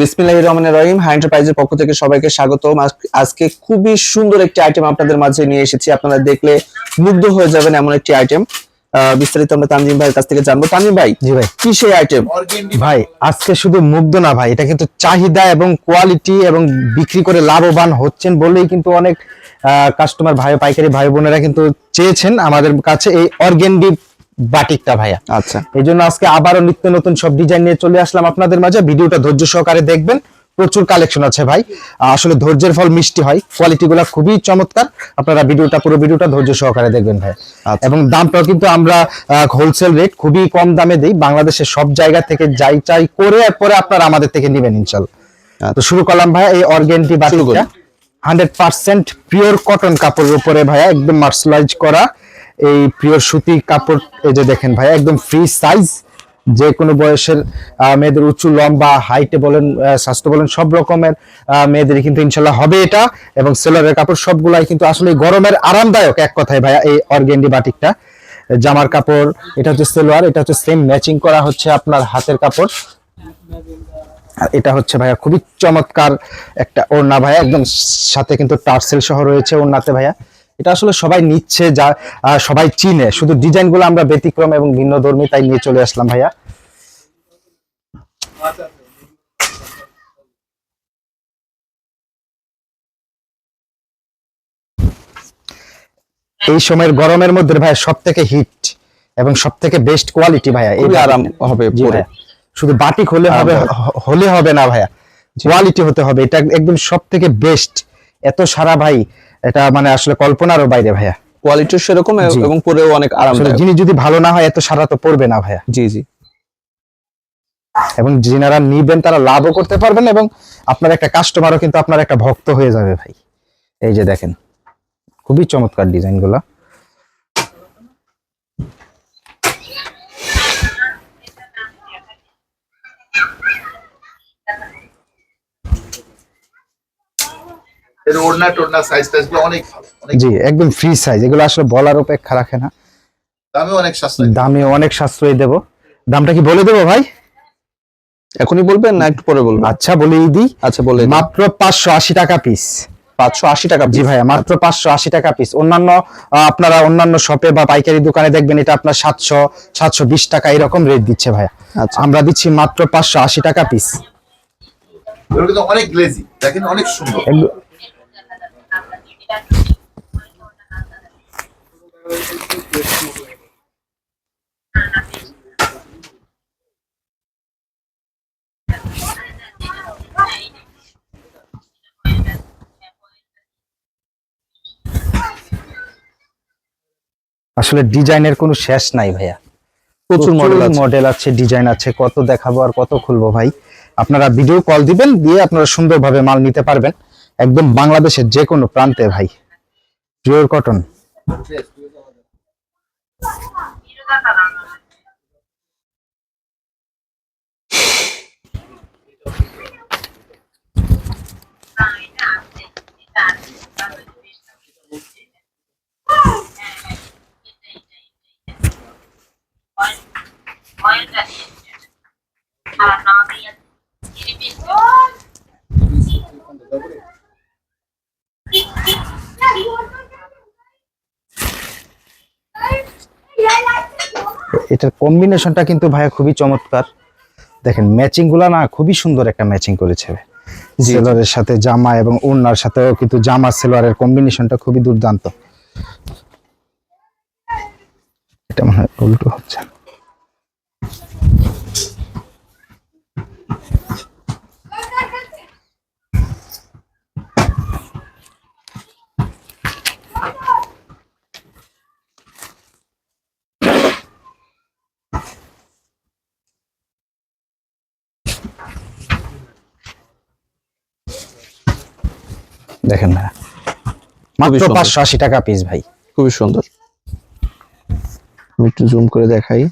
বিসমিল্লাহির রহমানির রহিম। হাই এন্টারপ্রাইজের পক্ষ থেকে সবাইকে স্বাগতম। আজকে খুবই সুন্দর একটি আইটেম আপনাদের মাঝে নিয়ে এসেছি। আপনারা দেখলে মুগ্ধ হয়ে যাবেন এমন একটি আইটেম। বিস্তারিত আমরা তানজিম ভাইয়ের কাছ থেকে জানবো। তানজিম ভাই, জি ভাই, কি সেই আইটেম? ভাই আজকে শুধু মুগ্ধ না ভাই, এটা কিন্তু চাহিদা এবং কোয়ালিটি এবং বিক্রি করে লাভবান হচ্ছেন বলেই কিন্তু অনেক কাস্টমার ভাই, পাইকারি ভাই বোনেরা কিন্তু চেয়েছেন আমাদের কাছে এই অর্গেন্ডি বাটিকটা ভাইয়া। আচ্ছা, এই জন্য আজকে আবারও নিত্য নতুন সব ডিজাইন নিয়ে চলে আসলাম আপনাদের মাঝে। ভিডিওটা ধৈর্য সহকারে দেখবেন, প্রচুর কালেকশন আছে ভাই। আসলে ধৈর্যের ফল মিষ্টি হয়, কোয়ালিটি গুলা খুবই চমৎকার। আপনারা পুরো ভিডিওটা ধৈর্য সহকারে দেখবেন ভাই। এবং দামটাও কিন্তু আমরা হোলসেল রেট খুবই কম দামে দিই। বাংলাদেশের সব জায়গা থেকে যাই চাই করে পরে আপনারা আমাদের থেকে নেবেন ইনশাল্লাহ। তো শুরু করলাম ভাইয়া এই অর্গেন্ডি বাটিকটা। 100% পিওর কটন কাপড়ের উপরে ভাইয়া, একদম মার্সেলাইজ করা এই পিওর সুতি কাপড়। এই যে দেখেন ভাইয়া, একদম ফ্রি সাইজ, যে কোনো বয়সের মেয়েদের, উঁচু লম্বা হাইটে বলেন, স্বাস্থ্য বলেন, সব রকমের মেয়েদের কিন্তু ইনশাল্লাহ হবে এটা। এবং সেলারের কাপড় সবগুলাই কিন্তু আসলে গরমের আরামদায়ক, এক কথায় ভাইয়া এই অর্গেন্ডি বাটিকটা। জামার কাপড়, এটা হচ্ছে সেলোয়ার, এটা হচ্ছে সেম ম্যাচিং করা হচ্ছে আপনার হাতের কাপড়। আর এটা হচ্ছে ভাইয়া খুবই চমৎকার একটা ওড়না ভাইয়া, একদম সাথে কিন্তু টার্সেল সহ রয়েছে ওড়নাতে ভাইয়া। এটা আসলে সবাই নিচ্ছে, যা সবাই চিনে, শুধু ডিজাইন গুলো আমরা ব্যতিক্রম এবং ভিন্ন ধর্মী, তাই নিয়ে চলে আসলাম ভাইয়া। এই সময়ের গরমের মধ্যে ভাইয়া সব থেকে হিট এবং সব থেকে বেস্ট কোয়ালিটি ভাইয়া, এই আরাম হবে পরে। শুধু বাটিক হলে হবে না ভাইয়া, কোয়ালিটি হতে হবে। এটা একদম সব থেকে বেস্ট। এত সারা ভাই, এটা মানে আসলে কল্পনারও বাইরে ভাইয়া। কোয়ালিটি সেরকম এবং পরেও অনেক আরামদায়ক। জিনিস যদি ভালো না হয় এত সারা তো পড়বে না ভাইয়া। জি জি। এবং যিনারা নিবেন তারা লাভও করতে পারবেন, এবং আপনার একটা কাস্টমারও কিন্তু আপনার একটা ভক্ত হয়ে যাবে ভাই। এই যে দেখেন, খুবই চমৎকার ডিজাইন গুলা। এর ওড়না টোড়না সাইজ টাইজগুলো অনেক ভালো, অনেক জি, একদম ফ্রি সাইজ। এগুলো আসলে বলার অপেক্ষা রাখে না। দামে অনেক সাশ্রয়ী দেব। দামটা কি বলে দেবো ভাই? এখনই বলবেন না একটু পরে বলবেন? আচ্ছা, বলেই দিই। আচ্ছা, বলে দিন। মাত্র 580 টাকা পিস। 580 টাকা? জি ভাইয়া, মাত্র 580 টাকা পিস। অন্যান্য আপনারা অন্যান্য শপে বা পাইকারি দোকানে দেখবেন এটা আপনার 700, 720 টাকা এরকম রেট দিচ্ছে ভাইয়া। আচ্ছা, আমরা দিচ্ছি মাত্র 580 টাকা পিস। এগুলো কিন্তু অনেক গ্লেজি, দেখেন অনেক সুন্দর। আসলে ডিজাইনের কোনো শেষ নাই ভাইয়া, প্রচুর মডেল আছে, ডিজাইন আছে, কত দেখাবো আর কত খুলবো ভাই। আপনারা ভিডিও কল দিবেন, দিয়ে আপনারা সুন্দরভাবে মাল নিতে পারবেন, একদম বাংলাদেশের যে কোনো প্রান্তে ভাই। Pure cotton. এটার কম্বিনেশনটা কিন্তু ভাইয়া খুবই চমৎকার। দেখেন ম্যাচিং গুলা না, খুবই সুন্দর একটা ম্যাচিং করেছে। সেলোয়ারের সাথে জামা এবং ওড়নার সাথেও কিন্তু জামা সেলোয়ারের কম্বিনেশনটা খুবই দুর্দান্ত। এটা মনে হয় উল্টো হচ্ছে। দেখেন ভাই, মাত্র 580 টাকা পিস ভাই, খুবই সুন্দর। আমি একটু জুম করে দেখাই।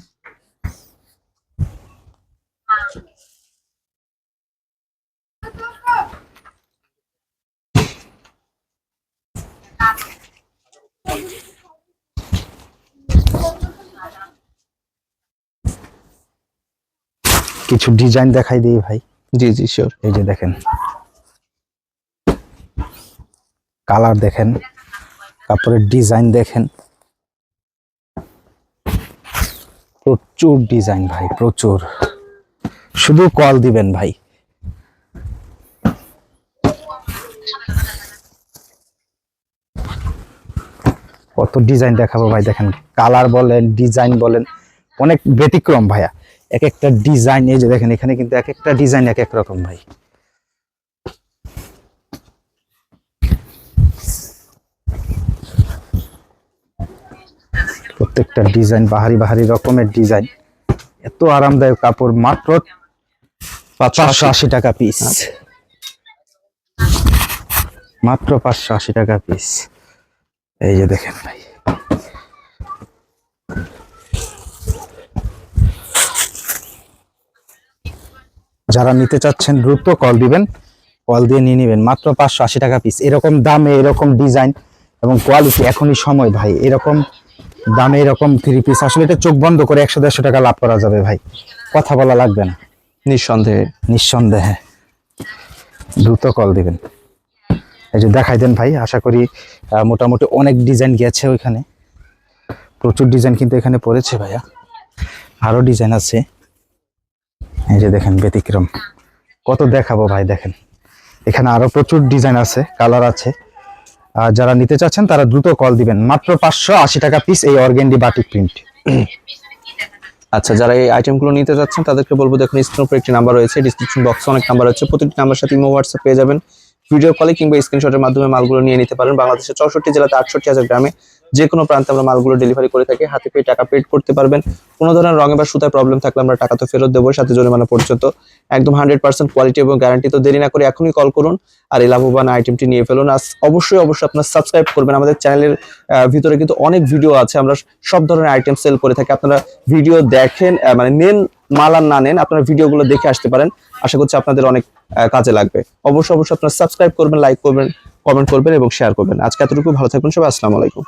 কিছু ডিজাইন দেখাই দিই ভাই। জি জি শিওর। এই যে দেখেন কালার দেখেন, কাপড়ের ডিজাইন দেখেন, প্রচুর ডিজাইন ভাই, প্রচুর। শুধু কল দিবেন ভাই। কত ডিজাইন দেখাবো ভাই, দেখেন কালার বলেন, ডিজাইন বলেন, অনেক ব্যতিক্রম ভাইয়া। এক একটা ডিজাইন, এই যে দেখেন এখানে কিন্তু এক একটা ডিজাইন এক এক রকম ভাই। প্রত্যেকটা ডিজাইন বাহারি বাহারি রকমের ডিজাইন, এত আরামদায়ক কাপড়, মাত্র 580 টাকা পিস, মাত্র 580 টাকা পিস। এই যে দেখেন ভাই, যারা নিতে চাচ্ছেন দ্রুত কল দিবেন, কল দিয়ে নিয়ে নেবেন, মাত্র 580 টাকা পিস। এরকম দামে এরকম ডিজাইন এবং কোয়ালিটি এখনই সময় ভাই, এরকম দামে এরকম 3 পিস আসলে এটা চোখ বন্ধ করে 100-150 টাকা লাভ করা যাবে ভাই, কথা বলা লাগবে না, নিঃসন্দেহে। নিঃসন্দেহে। দ্রুত কল দিবেন। এই যে দেখাই দেন ভাই, আশা করি মোটামুটি অনেক ডিজাইন গেছে ওইখানে, প্রচুর ডিজাইন কিন্তু এখানে পড়েছে ভাইয়া, আরো ডিজাইন আছে। এই যে দেখেন ব্যতিক্রম, কত দেখাবো ভাই, দেখেন এখানে আরো প্রচুর ডিজাইন আছে, কালার আছে। আর যারা নিতে চাচ্ছেন তারা দ্রুত কল দিবেন, মাত্র 580 টাকা পিস এই অর্গেন্ডি বাটিক প্রিন্ট। আচ্ছা, যারা এই আইটেমগুলো নিতে যাচ্ছেন তাদেরকে বলবো, দেখুন স্ক্রিনের উপর একটি নাম্বার রয়েছে, ডিসক্রিপশন বক্সে অনেক নাম্বার আছে, প্রতিটি নাম্বার সাথে ইমো হোয়াটসঅ্যাপ পেয়ে যাবেন। ভিডিও কলে কিংবা স্ক্রিনশটের মাধ্যমে মালগুলো নিয়ে নিতে পারেন। বাংলাদেশের 64 জেলাতে 68,000 গ্রামে যে কোনো প্রান্তে আমরা মালগুলো ডেলিভারি করে থাকি। হাতে পেয়ে টাকা পেড করতে পারবেন। কোনো ধরনের রঙে বা সুতায় প্রবলেম থাকলে আমরা টাকা তো ফেরত দেবো, সাথে জরিমানা পর্যন্ত। একদম 100% কোয়ালিটি এবং গ্যারান্টি। তো দেরি না করে এখনই কল করুন আর এই লাভবান আইটেমটি নিয়ে ফেলুন। আর অবশ্যই আপনারা সাবস্ক্রাইব করবেন। আমাদের চ্যানেলের ভিতরে কিন্তু অনেক ভিডিও আছে, আমরা সব ধরনের আইটেম সেল করে থাকি। আপনারা ভিডিও দেখেন, মানে নেন মাল আর না নেন, আপনারা ভিডিওগুলো দেখে আসতে পারেন। আশা করছি আপনাদের অনেক কাজে লাগবে। অবশ্যই আপনারা সাবস্ক্রাইব করবেন, লাইক করবেন, কমেন্ট করবেন এবং শেয়ার করবেন। আজকে এতটুকু, ভালো থাকবেন সবাই, আসসালামু আলাইকুম।